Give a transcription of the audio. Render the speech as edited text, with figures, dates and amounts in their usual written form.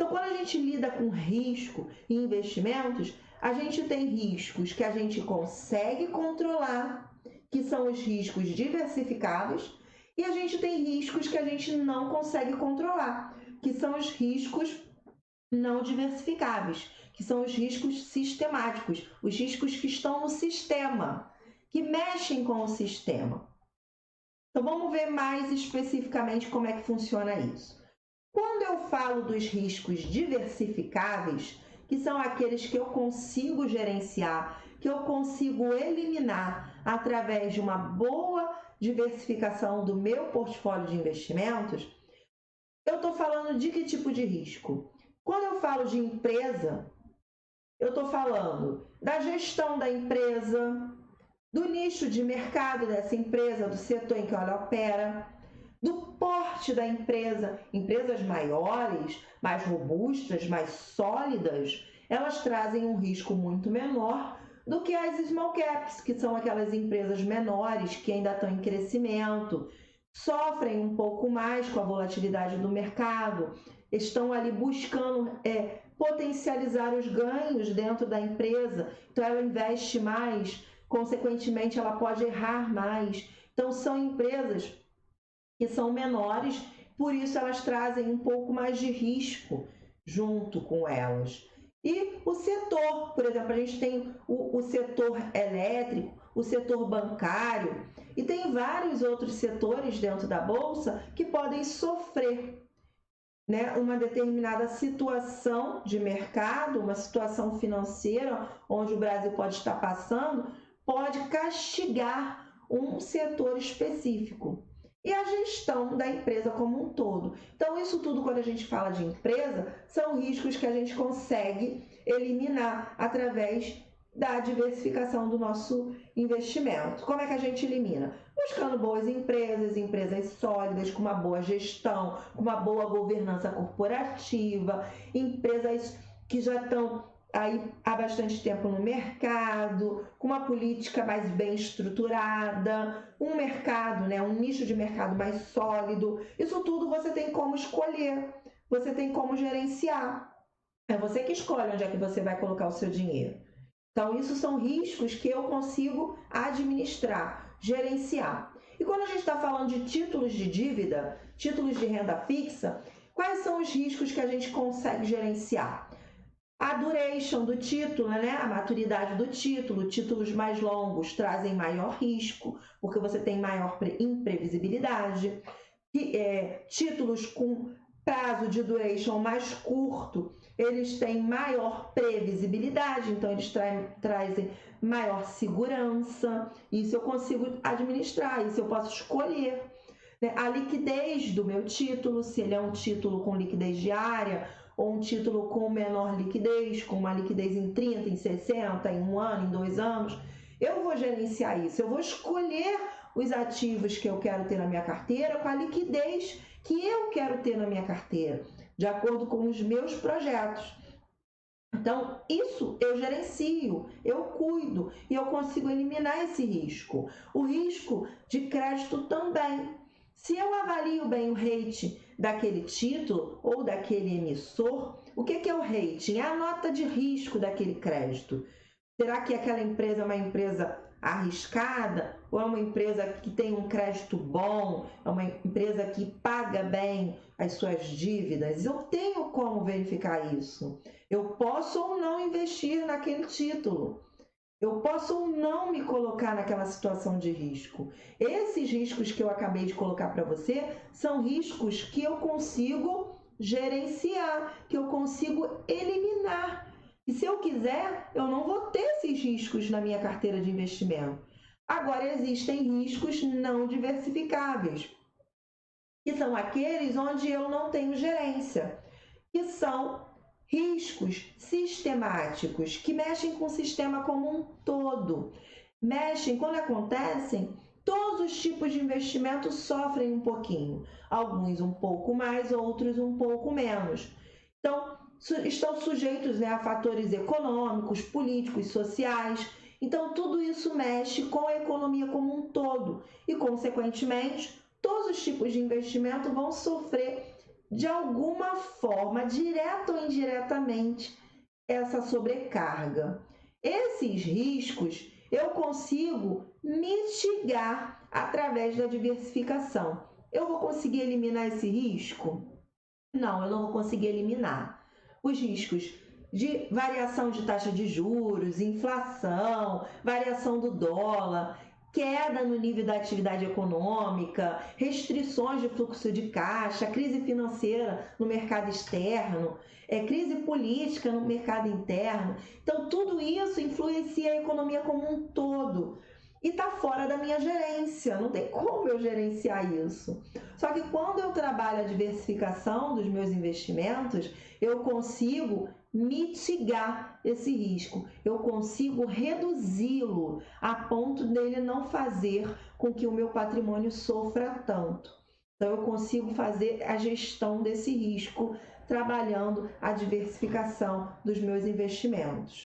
Então, quando a gente lida com risco e investimentos, a gente tem riscos que a gente consegue controlar, que são os riscos diversificados, e a gente tem riscos que a gente não consegue controlar, que são os riscos não diversificáveis, que são os riscos sistemáticos, os riscos que estão no sistema, que mexem com o sistema. Então, vamos ver mais especificamente como é que funciona isso. Quando eu falo dos riscos diversificáveis, que são aqueles que eu consigo gerenciar, que eu consigo eliminar através de uma boa diversificação do meu portfólio de investimentos, eu estou falando de que tipo de risco? Quando eu falo de empresa, eu estou falando da gestão da empresa, do nicho de mercado dessa empresa, do setor em que ela opera, do porte da empresa. Empresas maiores, mais robustas, mais sólidas, elas trazem um risco muito menor do que as small caps, que são aquelas empresas menores que ainda estão em crescimento, sofrem um pouco mais com a volatilidade do mercado, estão ali buscando potencializar os ganhos dentro da empresa, então ela investe mais, consequentemente ela pode errar mais. Então são empresas que são menores, por isso elas trazem um pouco mais de risco junto com elas. E o setor, por exemplo, a gente tem o setor elétrico, o setor bancário, e tem vários outros setores dentro da Bolsa que podem sofrer, né, uma determinada situação de mercado, uma situação financeira, onde o Brasil pode estar passando, pode castigar um setor específico. E a gestão da empresa como um todo. Então, isso tudo, quando a gente fala de empresa, são riscos que a gente consegue eliminar através da diversificação do nosso investimento. Como é que a gente elimina? Buscando boas empresas, empresas sólidas, com uma boa gestão, com uma boa governança corporativa, empresas que já estão aí há bastante tempo no mercado, com uma política mais bem estruturada, um mercado, né, um nicho de mercado mais sólido. Isso tudo você tem como escolher, você tem como gerenciar. É você que escolhe onde é que você vai colocar o seu dinheiro. Então, isso são riscos que eu consigo administrar, gerenciar. E quando a gente está falando de títulos de dívida, títulos de renda fixa, quais são os riscos que a gente consegue gerenciar? A duration do título, né? A maturidade do título, títulos mais longos trazem maior risco, porque você tem maior imprevisibilidade. Títulos com prazo de duration mais curto, eles têm maior previsibilidade, então eles trazem maior segurança. Isso eu consigo administrar, isso eu posso escolher. A liquidez do meu título, se ele é um título com liquidez diária, ou um título com menor liquidez, com uma liquidez em 30, em 60, em 1 ano, em 2 anos, eu vou gerenciar isso, eu vou escolher os ativos que eu quero ter na minha carteira com a liquidez que eu quero ter na minha carteira, de acordo com os meus projetos. Então, isso eu gerencio, eu cuido e eu consigo eliminar esse risco. O risco de crédito também. Se eu avalio bem o rating daquele título ou daquele emissor, o que é o rating? É a nota de risco daquele crédito. Será que aquela empresa é uma empresa arriscada ou é uma empresa que tem um crédito bom, é uma empresa que paga bem as suas dívidas? Eu tenho como verificar isso. Eu posso ou não investir naquele título. Eu posso ou não me colocar naquela situação de risco. Esses riscos que eu acabei de colocar para você são riscos que eu consigo gerenciar, que eu consigo eliminar. E se eu quiser, eu não vou ter esses riscos na minha carteira de investimento. Agora, existem riscos não diversificáveis, que são aqueles onde eu não tenho gerência, que são riscos sistemáticos, que mexem com o sistema como um todo. Quando acontecem, todos os tipos de investimento sofrem um pouquinho. Alguns um pouco mais, outros um pouco menos. Então, estão sujeitos, né, a fatores econômicos, políticos, sociais. Então, tudo isso mexe com a economia como um todo. E, consequentemente, todos os tipos de investimento vão sofrer de alguma forma, direta ou indiretamente, essa sobrecarga. Esses riscos eu consigo mitigar através da diversificação. Eu vou conseguir eliminar esse risco? Não, eu não vou conseguir eliminar. Os riscos de variação de taxa de juros, inflação, variação do dólar, queda no nível da atividade econômica, restrições de fluxo de caixa, crise financeira no mercado externo, crise política no mercado interno. Então, tudo isso influencia a economia como um todo. E está fora da minha gerência, não tem como eu gerenciar isso. Só que quando eu trabalho a diversificação dos meus investimentos, eu consigo mitigar esse risco, eu consigo reduzi-lo a ponto dele não fazer com que o meu patrimônio sofra tanto. Então, eu consigo fazer a gestão desse risco trabalhando a diversificação dos meus investimentos.